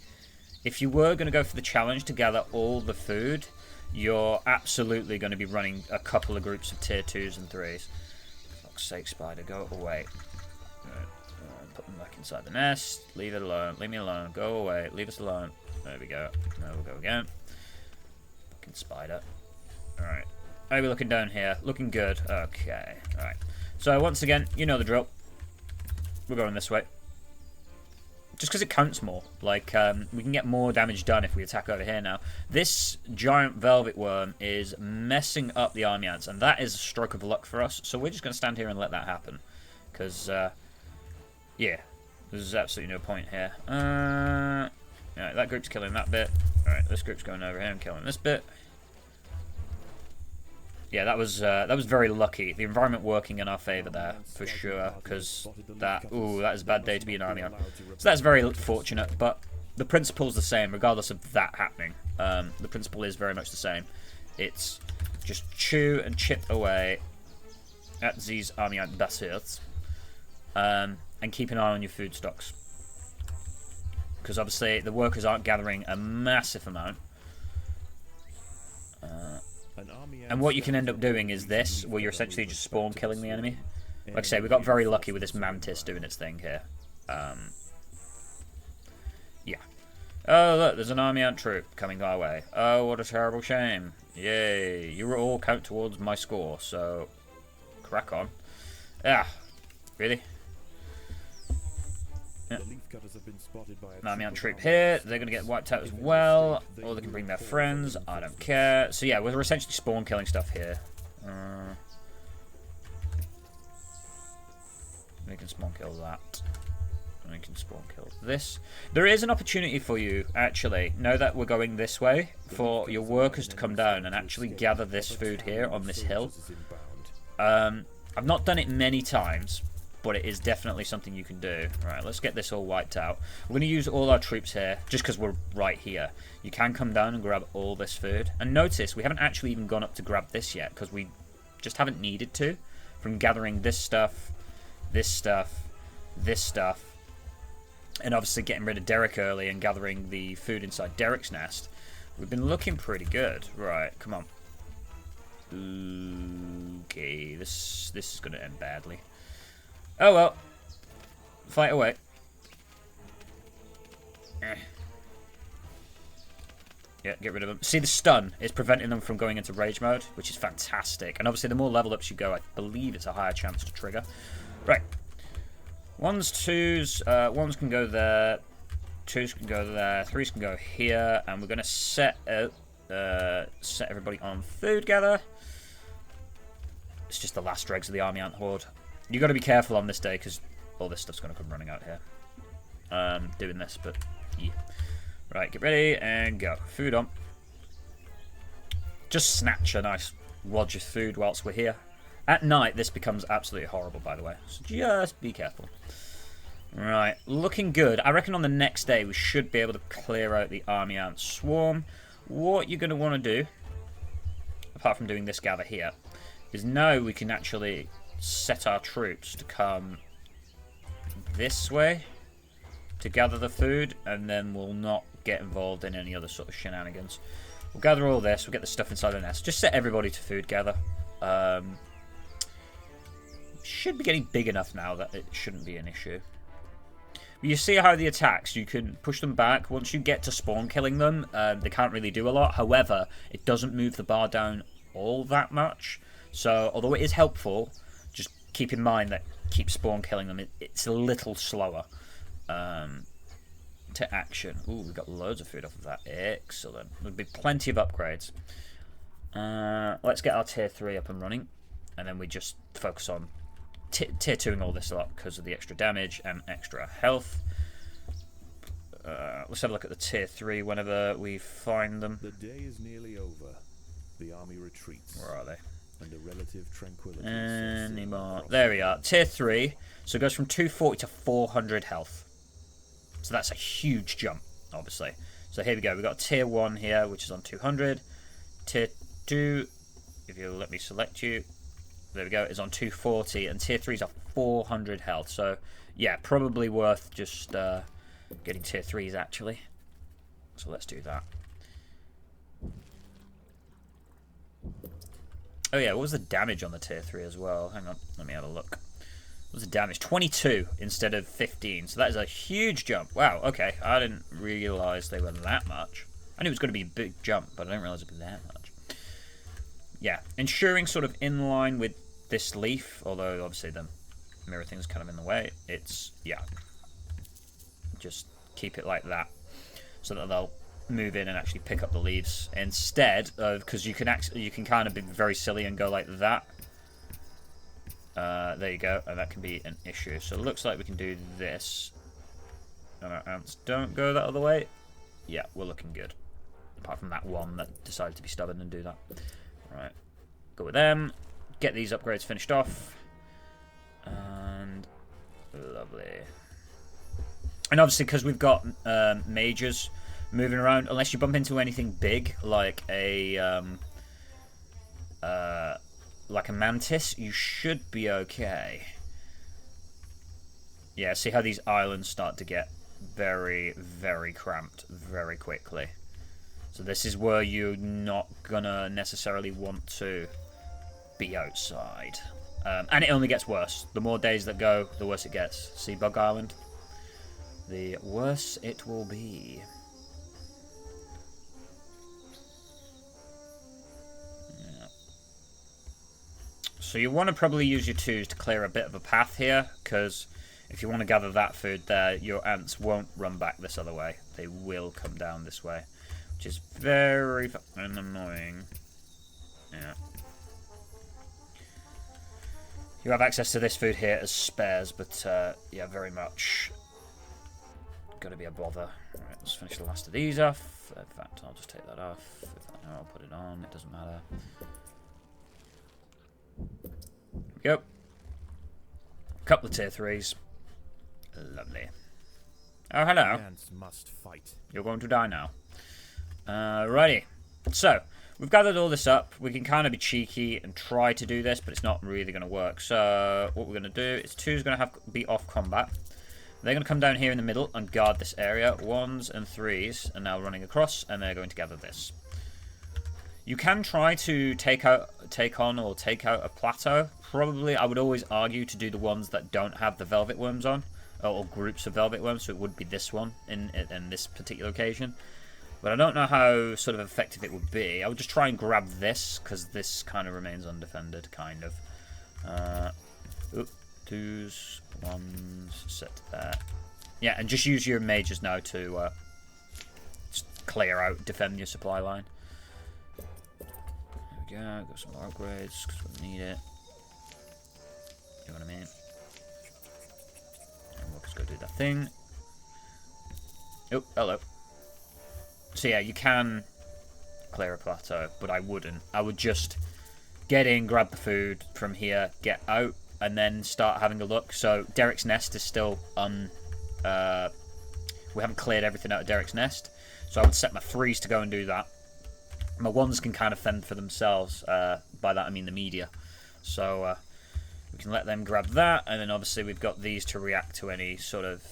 If you were going to go for the challenge to gather all the food, you're absolutely going to be running a couple of groups of tier 2s and 3s. For fuck's sake, spider, go away. Put them back inside the nest. Leave it alone. Leave me alone. Go away. Leave us alone. There we go. Now we'll go again. Fucking spider. Alright. How are we looking down here? Looking good. Okay. Alright. So once again, you know the drill. We're going this way. Just because it counts more. Like, we can get more damage done if we attack over here now. This giant velvet worm is messing up the army ants, and that is a stroke of luck for us. So we're just going to stand here and let that happen. Because, yeah, there's absolutely no point here. Alright, that group's killing that bit. Alright, this group's going over here and killing this bit. Yeah, that was very lucky. The environment working in our favour there, for sure, because that is a bad day to be an army on. So that's very fortunate, but the principle's the same, regardless of that happening. The principle is very much the same. It's just chew and chip away at these army ant bastards, and keep an eye on your food stocks. Because obviously the workers aren't gathering a massive amount. And what you can end up doing is this, where you're essentially just spawn killing the enemy. Like I say, we got very lucky with this mantis doing its thing here. Yeah. Oh, look, there's an army ant troop coming our way. Oh, what a terrible shame. Yay. You will all count towards my score, so crack on. Ah, really? Yeah. An army ant troop here. They're going to get wiped out as well. Or they can bring their friends. I don't care. So yeah, we're essentially spawn killing stuff here. We can spawn kill that. We can spawn kill this. There is an opportunity for you, actually, now that we're going this way, for your workers to come down and actually gather this food here on this hill. I've not done it many times, but it is definitely something you can do. Right, let's get this all wiped out. We're going to use all our troops here, just because we're right here. You can come down and grab all this food. And notice, we haven't actually even gone up to grab this yet, because we just haven't needed to. From gathering this stuff, this stuff, this stuff, and obviously getting rid of Derek early and gathering the food inside Derek's nest. We've been looking pretty good. Right, come on. Okay, this is going to end badly. Oh well. Fight away. Yeah, get rid of them. See, the stun is preventing them from going into rage mode, which is fantastic. And obviously, the more level ups you go, I believe it's a higher chance to trigger. Right. Ones, twos. Ones can go there. Twos can go there. Threes can go here. And we're going to set everybody on food gather. It's just the last dregs of the army ant horde. You got to be careful on this day because all this stuff's going to come running out here. Doing this, but yeah. Right, get ready and go. Food on. Just snatch a nice wodge of food whilst we're here. At night, this becomes absolutely horrible, by the way. So just be careful. Right, looking good. I reckon on the next day we should be able to clear out the army ant swarm. What you're going to want to do, apart from doing this gather here, is now we can actually set our troops to come this way to gather the food, and then we'll not get involved in any other sort of shenanigans. We'll gather all this, we'll get the stuff inside the nest. Just set everybody to food gather. Should be getting big enough now that it shouldn't be an issue. But you see how the attacks, you can push them back. Once you get to spawn killing them, they can't really do a lot. However, it doesn't move the bar down all that much. So, although it is helpful, just keep in mind that keep spawn killing them. It's a little slower to action. Ooh, we got loads of food off of that. Excellent. There'll be plenty of upgrades. Let's get our tier 3 up and running, and then we just focus on tier 2ing all this a lot because of the extra damage and extra health. Let's have a look at the tier 3 whenever we find them. The day is nearly over. The army retreats. Where are they? And a relative tranquility. Anymore. There we are. Tier 3. So it goes from 240 to 400 health. So that's a huge jump, obviously. So here we go. We've got tier 1 here, which is on 200. Tier 2, if you'll let me select you, there we go, is on 240. And tier 3 is on 400 health. So, yeah, probably worth just getting tier 3s, actually. So let's do that. Oh yeah, what was the damage on the tier 3 as well? Hang on, let me have a look. What was the damage? 22 instead of 15. So that is a huge jump. Wow, okay. I didn't realise they were that much. I knew it was going to be a big jump, but I didn't realise it would be that much. Yeah, ensuring sort of in line with this leaf, although obviously the mirror thing's kind of in the way. It's, yeah. Just keep it like that so that they'll move in and actually pick up the leaves instead of, because you can kind of be very silly and go like that. There you go, and that can be an issue. So it looks like we can do this, and our ants don't go that other way. Yeah, we're looking good, apart from that one that decided to be stubborn and do that. Alright, go with them, get these upgrades finished off, and lovely. And obviously because we've got mages moving around, unless you bump into anything big like a mantis, you should be okay. Yeah, see how these islands start to get very, very cramped very quickly. So this is where you're not gonna necessarily want to be outside. And it only gets worse. The more days that go, the worse it gets. See Bug Island? The worse it will be. So you want to probably use your 2s to clear a bit of a path here, because if you want to gather that food there, your ants won't run back this other way. They will come down this way, which is very annoying. Yeah. You have access to this food here as spares, but yeah, very much going to be a bother. Alright, let's finish the last of these off. In fact, I'll just take that off. No, I'll put it on. It doesn't matter. Yep. Couple of tier 3s. Lovely. Oh, hello. Ants must fight. You're going to die now. Righty. So, we've gathered all this up. We can kind of be cheeky and try to do this, but it's not really going to work. So, what we're going to do is 2's going to be off combat. They're going to come down here in the middle and guard this area. 1s and 3s are now running across, and they're going to gather this. You can try to take on a plateau. Probably, I would always argue to do the ones that don't have the velvet worms on, or groups of velvet worms. So it would be this one in this particular occasion. But I don't know how sort of effective it would be. I would just try and grab this because this kind of remains undefended, kind of. 2s, 1s, set there. Yeah, and just use your mages now to just clear out, defend your supply line. There we go, got some more upgrades because we need it. You know what I mean? And we'll just go do that thing. Oh, hello. So yeah, you can clear a plateau, but I wouldn't. I would just get in, grab the food from here, get out, and then start having a look. So Derek's Nest is still we haven't cleared everything out of Derek's Nest, so I would set my 3s to go and do that. My 1s can kind of fend for themselves. By that I mean the media. So we can let them grab that, and then obviously we've got these to react to any sort of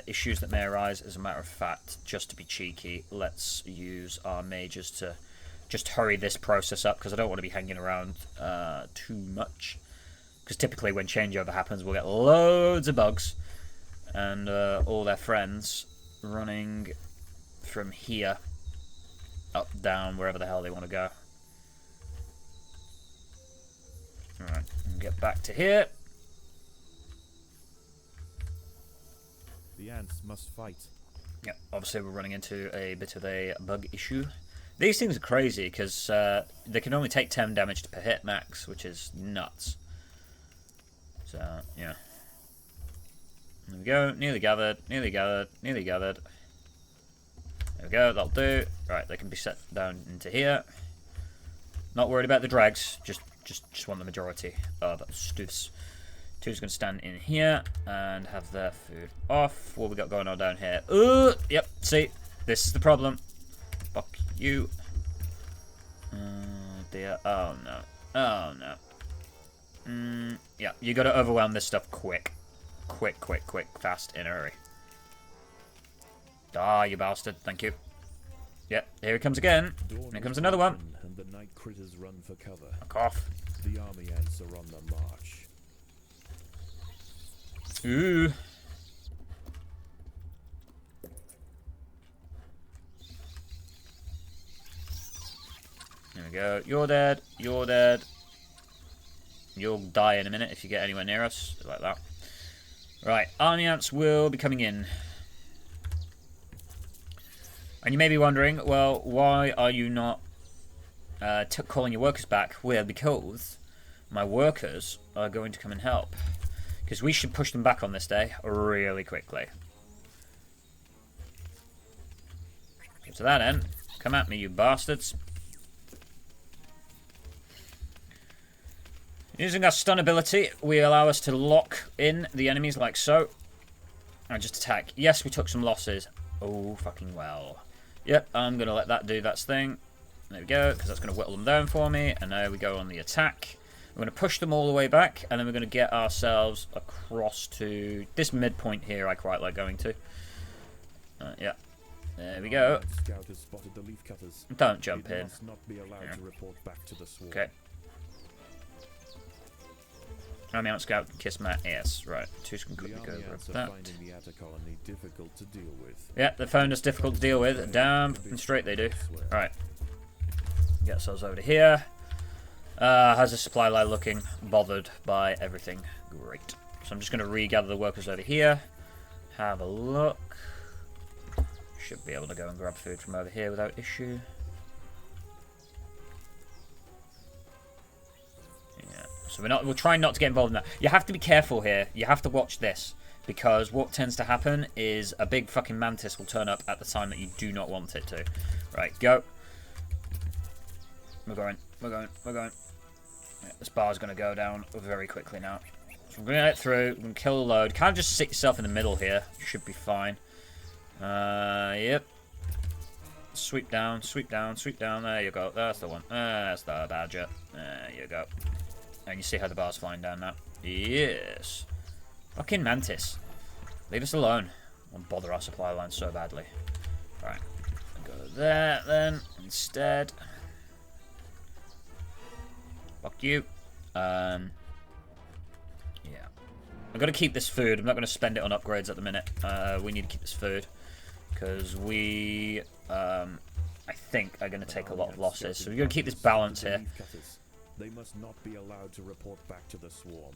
issues that may arise. As a matter of fact, just to be cheeky, let's use our mages to just hurry this process up, because I don't want to be hanging around too much. Because typically when changeover happens, we'll get loads of bugs and all their friends running from here up, down, wherever the hell they want to go. Alright, get back to here. The ants must fight. Yeah, obviously we're running into a bit of a bug issue. These things are crazy because they can only take 10 damage per hit max, which is nuts. So, yeah. There we go. Nearly gathered. Nearly gathered. Nearly gathered. There we go. That'll do. Right, they can be set down into here. Not worried about the dregs. Just want the majority of stuffs. Two's going to stand in here and have their food off. What we got going on down here? Yep. See, this is the problem. Fuck you. Oh dear. Oh no. Oh no. Yeah, you got to overwhelm this stuff quick. Quick, fast, in a hurry. Ah, you bastard. Thank you. Yep, here he comes again. Here comes another one. And the night critters run for cover. Fuck off. The army ants are on the march. Ooh. There we go. You're dead. You're dead. You'll die in a minute if you get anywhere near us. Like that. Right. Army ants will be coming in. And you may be wondering, well, why are you not calling your workers back? Well, because my workers are going to come and help. Because we should push them back on this day really quickly. So to that end, come at me, you bastards. Using our stun ability, we allow us to lock in the enemies like so. And just attack. Yes, we took some losses. Oh, fucking well. Yep, I'm going to let that do that thing. There we go, because that's going to whittle them down for me. And now we go on the attack. We're going to push them all the way back, and then we're going to get ourselves across to this midpoint here. I quite like going to. Yeah, there we go. Scout has spotted the leaf cutters. Don't jump in. Must not be allowed to report back to the swarm. Okay. Army ant scout, kiss my ass. Right, Two's can quickly go over that. Finding the Atta colony difficult to deal with. Yeah, they found us difficult to deal with. Damn and straight they do. Right. Get ourselves over to here. How's the supply line looking? Bothered by everything. Great. So I'm just going to regather the workers over here. Have a look. Should be able to go and grab food from over here without issue. Yeah. So we're trying not to get involved in that. You have to be careful here. You have to watch this. Because what tends to happen is a big fucking mantis will turn up at the time that you do not want it to. Right, go. We're going. Yeah, this bar's going to go down very quickly now. So I'm going to get it through. We're going to kill a load. Can't just sit yourself in the middle here. You should be fine. Yep. Sweep down. There you go. That's the one. That's the badger. There you go. And you see how the bar's flying down now. Yes. Fucking mantis. Leave us alone. Won't bother our supply line so badly. Right. Go there then. Instead. Fuck you. Yeah. I've got to keep this food. I'm not going to spend it on upgrades at the minute. We need to keep this food. Because we, I think, are going to take a lot of losses. So we're going to keep this balance here. They must not be allowed to report back to the swarm.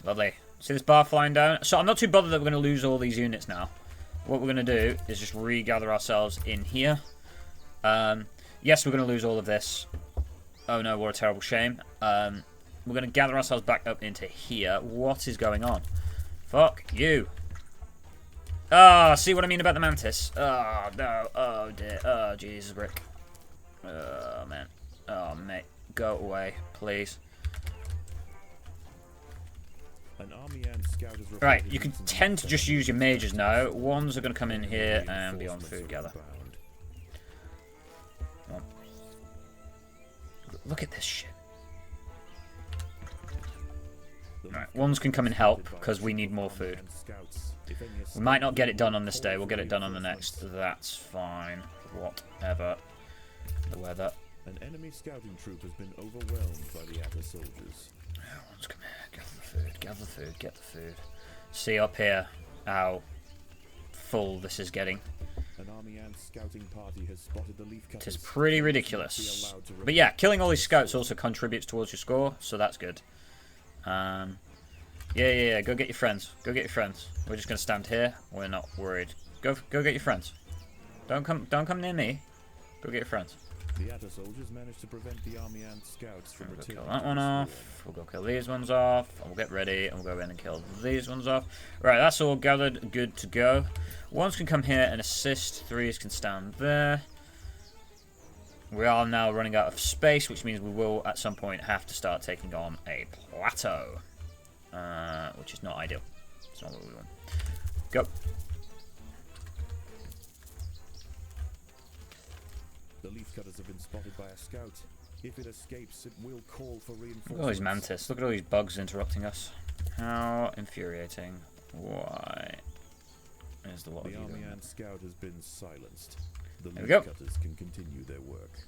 Lovely. See this bar flying down? So I'm not too bothered that we're going to lose all these units now. What we're going to do is just regather ourselves in here. Yes, we're going to lose all of this. Oh no, what a terrible shame. We're going to gather ourselves back up into here. What is going on? Fuck you. Ah, see what I mean about the mantis? Oh, no. Oh, dear. Oh, Jesus, Brick. Oh, man. Oh, mate. Go away, please. An army and scout is right, you can tend to just use your mages now. Ones are going to come in here and be on food gather. Look at this shit. Right, ones can come and help because we need more food. We might not get it done on this day. We'll get it done on the next. That's fine. Whatever. The weather. An enemy scouting troop has been overwhelmed by the Atta soldiers. Ones come here. Gather the food. Gather the food. Get the food. See up here how full this is getting. An army and scouting party has spotted the leaf cutters. It is pretty ridiculous. But yeah, killing all these scouts also contributes towards your score, so that's good. Yeah. Go get your friends. Go get your friends. We're just gonna stand here. We're not worried. Go get your friends. Don't come near me. Go get your friends. The Atta soldiers managed to prevent the army and scouts from We'll go returning. kill that to one the off. swarm. We'll go kill these ones off. And we'll get ready and we'll go in and kill these ones off. Right, that's all gathered. Good to go. Ones can come here and assist. Threes can stand there. We are now running out of space, which means we will at some point have to start taking on a plateau. Which is not ideal. It's not what we want. Go. The leaf cutters have been spotted by a scout. If it escapes, it will call for reinforcements. Look at all these mantis. Look at all these bugs interrupting us. How infuriating. Why is the lot of The you army doing and scout has been silenced. The There we leaf go. cutters can continue their work.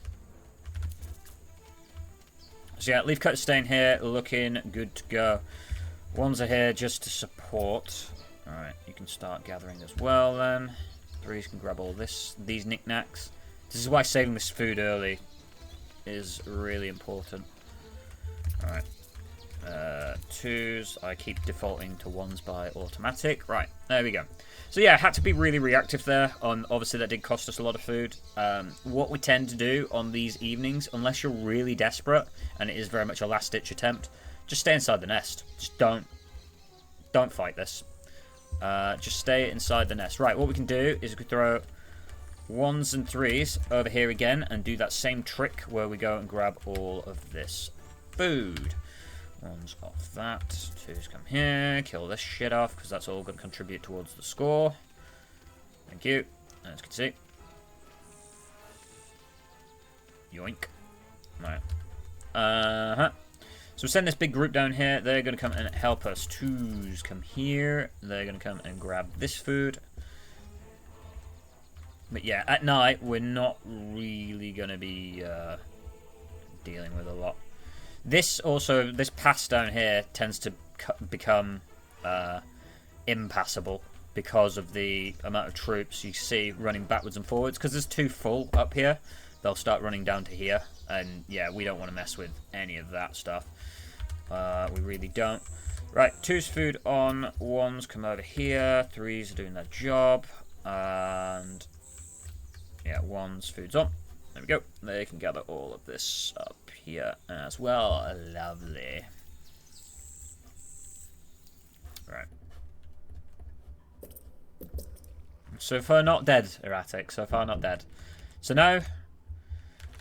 So yeah, leaf cutters staying here, looking good to go. Ones are here just to support. Alright, you can start gathering as well then. Threes can grab all these knickknacks. This is why saving this food early is really important. Alright. Twos, I keep defaulting to ones by automatic. Right, there we go. So yeah, had to be really reactive there. Obviously that did cost us a lot of food. What we tend to do on these evenings, unless you're really desperate, and it is very much a last-ditch attempt, just stay inside the nest. Just don't fight this. Just stay inside the nest. Right, what we can do is we can throw ones and threes over here again and do that same trick where we go and grab all of this food. One's off that. Twos come here. Kill this shit off because that's all going to contribute towards the score. Thank you. As you can see. Yoink. Right. So we send this big group down here. They're going to come and help us. Twos come here. They're going to come and grab this food. But yeah, at night, we're not really going to be dealing with a lot. This pass down here tends to become impassable because of the amount of troops you see running backwards and forwards. Because there's two full up here, they'll start running down to here. And yeah, we don't want to mess with any of that stuff. We really don't. Right, twos food on, ones come over here, threes are doing their job. And yeah, ones food's on. There we go. They can gather all of this up here as well. Lovely. Right. So far not dead, Erratic. So far not dead. So now,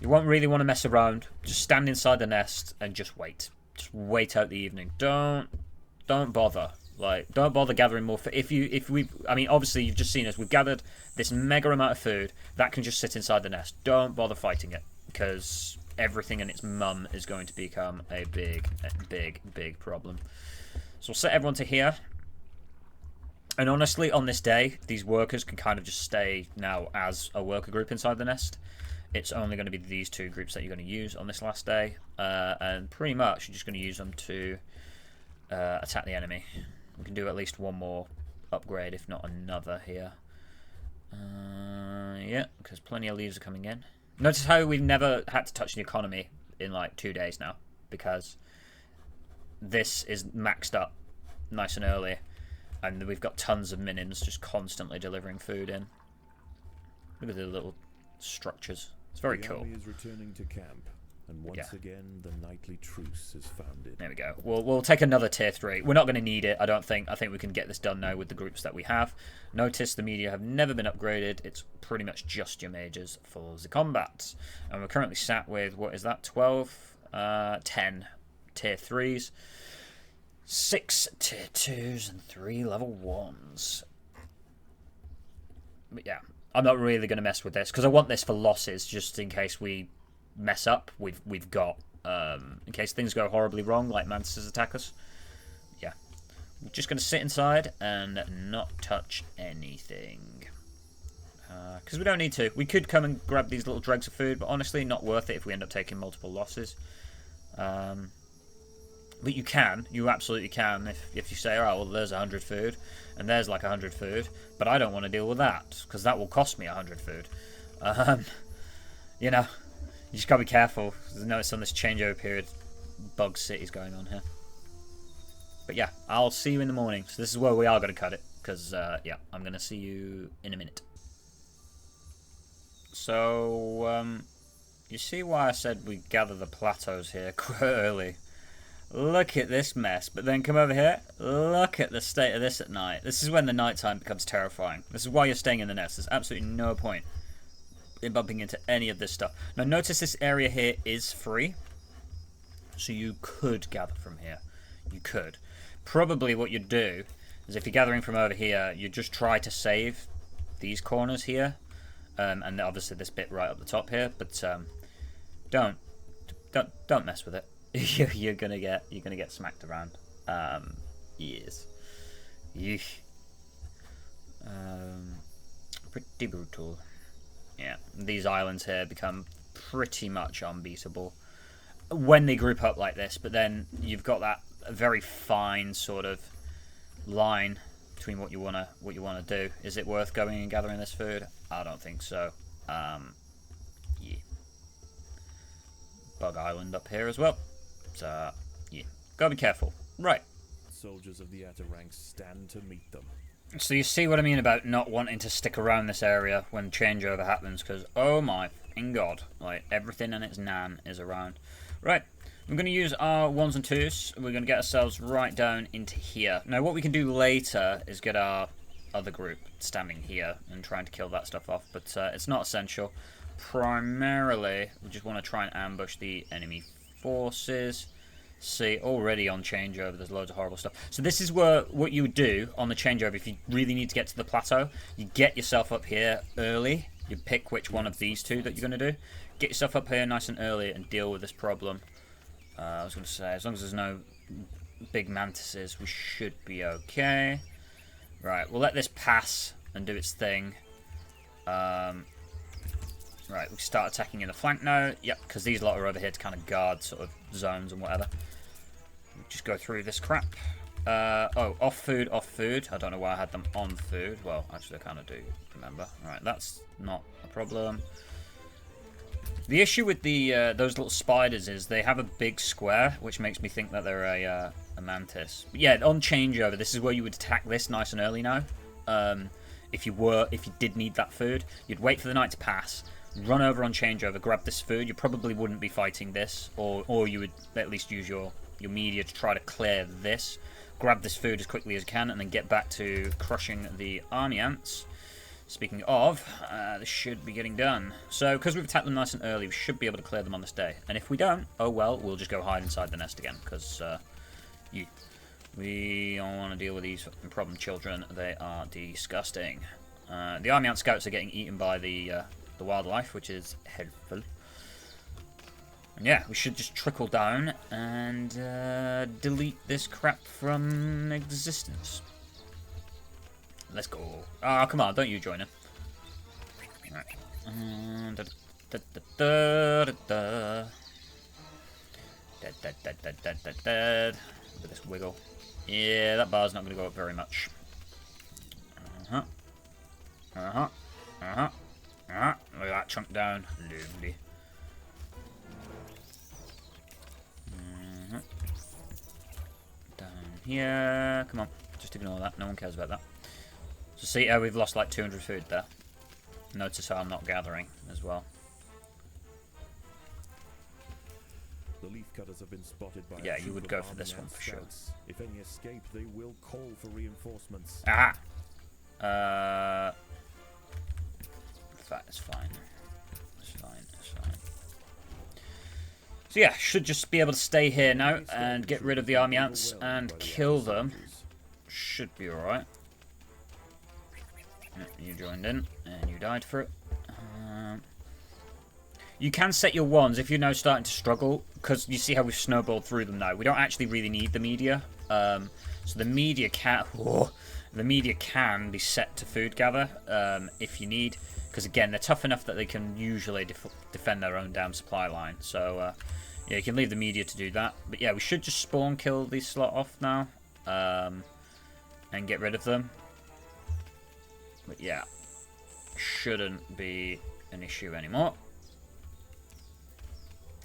you won't really want to mess around. Just stand inside the nest and just wait. Just wait out the evening. Don't bother. Like, don't bother gathering more. I mean, obviously you've just seen us. We've gathered this mega amount of food that can just sit inside the nest. Don't bother fighting it because everything and its mum is going to become a big problem. So we'll set everyone to here. And honestly, on this day, these workers can kind of just stay now as a worker group inside the nest. It's only going to be these two groups that you're going to use on this last day. And pretty much you're just going to use them to attack the enemy. We can do at least one more upgrade, if not another here. Yeah, because plenty of leaves are coming in. Notice how we've never had to touch the economy in like 2 days now, because this is maxed up nice and early, and we've got tons of minions just constantly delivering food in. Look at the little structures. It's very cool. The army is returning to camp, and once again the nightly truce is founded. There we go. We'll take another tier 3. We're not going to need it, I don't think. I think we can get this done now with the groups that we have. Notice the media have never been upgraded. It's pretty much just your mages for the combat. And we're currently sat with, what is that, 12? 10 tier 3s. 6 tier 2s and 3 level 1s. But yeah, I'm not really going to mess with this because I want this for losses, just in case we mess up. We've got in case things go horribly wrong, like mantises attack us. Yeah, we're just going to sit inside and not touch anything because we don't need to. We could come and grab these little dregs of food, but honestly, not worth it if we end up taking multiple losses. But you absolutely can if you say, oh, well, there's 100 food, and there's like 100 food, but I don't want to deal with that, because that will cost me 100 food. You know, you just got to be careful. Notice on this changeover period, bug city's going on here. But yeah, I'll see you in the morning. So this is where we are going to cut it, because, yeah, I'm going to see you in a minute. So, you see why I said we gather the plateaus here quite early. Look at this mess, but then come over here. Look at the state of this at night. This is when the nighttime becomes terrifying. This is why you're staying in the nest. There's absolutely no point in bumping into any of this stuff. Now notice this area here is free. So you could gather from here. You could. Probably what you'd do is if you're gathering from over here, you just try to save these corners here. And obviously this bit right up the top here. But don't mess with it. you're gonna get smacked around. Yes. Yeesh. Pretty brutal. Yeah, these islands here become pretty much unbeatable when they group up like this. But then you've got that very fine sort of line between what you wanna do. Is it worth going and gathering this food? I don't think so. Yeah. Bug Island up here as well. So, yeah, gotta be careful. Right. Soldiers of the outer ranks stand to meet them. So you see what I mean about not wanting to stick around this area when changeover happens, because oh my f***ing god, like everything and its nan is around. Right, I'm going to use our 1s and 2s. We're going to get ourselves right down into here. Now what we can do later is get our other group standing here and trying to kill that stuff off, but it's not essential. Primarily, we just want to try and ambush the enemy forces. See, already on changeover, there's loads of horrible stuff. So this is what you would do on the changeover if you really need to get to the plateau. You get yourself up here early. You pick which one of these two that you're going to do. Get yourself up here nice and early and deal with this problem. I was going to say, as long as there's no big mantises, we should be okay. Right, we'll let this pass and do its thing. Right, we start attacking in the flank now. Yep, because these lot are over here to kind of guard sort of zones and whatever. Just go through this crap. Oh, off food, off food. I don't know why I had them on food. Well, actually I kind of do remember. Alright, that's not a problem. The issue with the those little spiders is they have a big square, which makes me think that they're a mantis. But yeah, on changeover, this is where you would attack this nice and early now. If you did need that food, you'd wait for the night to pass, run over on changeover, grab this food. You probably wouldn't be fighting this, or you would at least use your media to try to clear this. Grab this food as quickly as you can, and then get back to crushing the army ants. Speaking of, this should be getting done. So, because we've attacked them nice and early, we should be able to clear them on this day. And if we don't, oh well, we'll just go hide inside the nest again, because we don't want to deal with these problem children. They are disgusting. The army ant scouts are getting eaten by the wildlife, which is helpful. And yeah, we should just trickle down and delete this crap from existence. Let's go. Ah, oh, come on, don't you join him. Right. Look at this wiggle. Yeah, that bar's not going to go up very much. Look at that chunk down. Lovely. Down here. Come on. Just ignore that. No one cares about that. So see how we've lost like 200 food there. Notice how I'm not gathering as well. The leaf cutters have been spotted by yeah, you would go for this one for sure. If any escape, they will call for reinforcements. Aha! It's fine. It's fine. It's fine. So yeah, should just be able to stay here now and get rid of the army ants and kill them. Should be alright. You joined in and you died for it. You can set your wands if you're now starting to struggle, because you see how we've snowballed through them now. We don't actually really need the media. So the media can be set to food gather if you need, because again they're tough enough that they can usually defend their own damn supply line. So yeah, you can leave the media to do that. But yeah, we should just spawn kill these slot off now and get rid of them. But yeah, shouldn't be an issue anymore.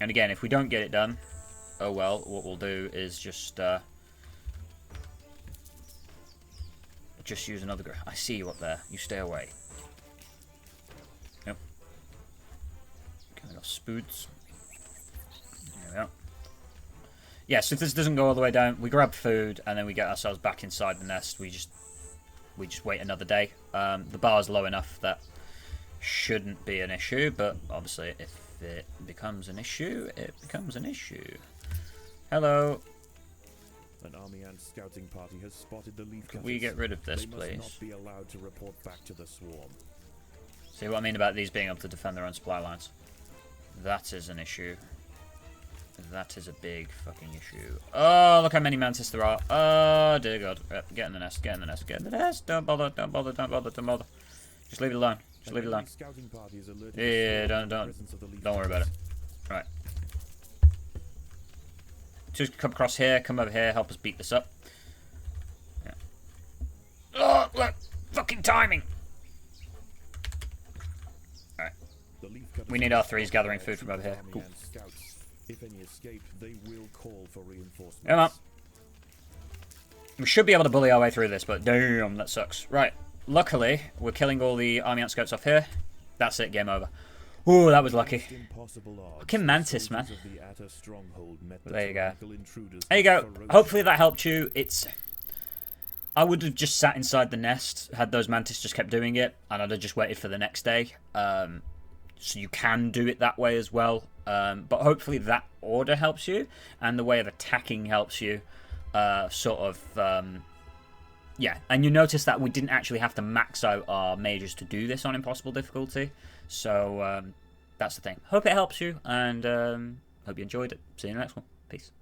And again, if we don't get it done, oh well, what we'll do is just use another... I see you up there. You stay away. Yep. foods. There we go. Yeah, so if this doesn't go all the way down, we grab food and then we get ourselves back inside the nest. We just wait another day. The bar's low enough that shouldn't be an issue, but obviously if it becomes an issue, it becomes an issue. Hello. An army and scouting party has spotted the leaf Can we get rid of this, please? They must not be allowed to report back to the swarm. See what I mean about these being able to defend their own supply lines? That is an issue. That is a big fucking issue. Oh, look how many mantis there are. Oh, dear God. Get in the nest, get in the nest, get in the nest. Don't bother, don't bother, don't bother, don't bother. Just leave it alone. Just leave it alone. Yeah, don't worry about it. Right. Just come across here, come over here, help us beat this up. Yeah. Oh, look! Fucking timing! Alright. We need our threes gathering food from over here. Cool. If any escape, they will call for reinforcements. Come on. We should be able to bully our way through this, but damn, that sucks. Right. Luckily, we're killing all the army ant scouts off here. That's it, game over. Ooh, that was lucky. Fucking Mantis, man. There you go. There you go. Hopefully that helped you. I would have just sat inside the nest, had those Mantis just kept doing it, and I'd have just waited for the next day. So you can do it that way as well. But hopefully that order helps you, and the way of attacking helps you. Yeah, and you notice that we didn't actually have to max out our mages to do this on impossible difficulty. So that's the thing. Hope it helps you, and hope you enjoyed it. See you in the next one. Peace.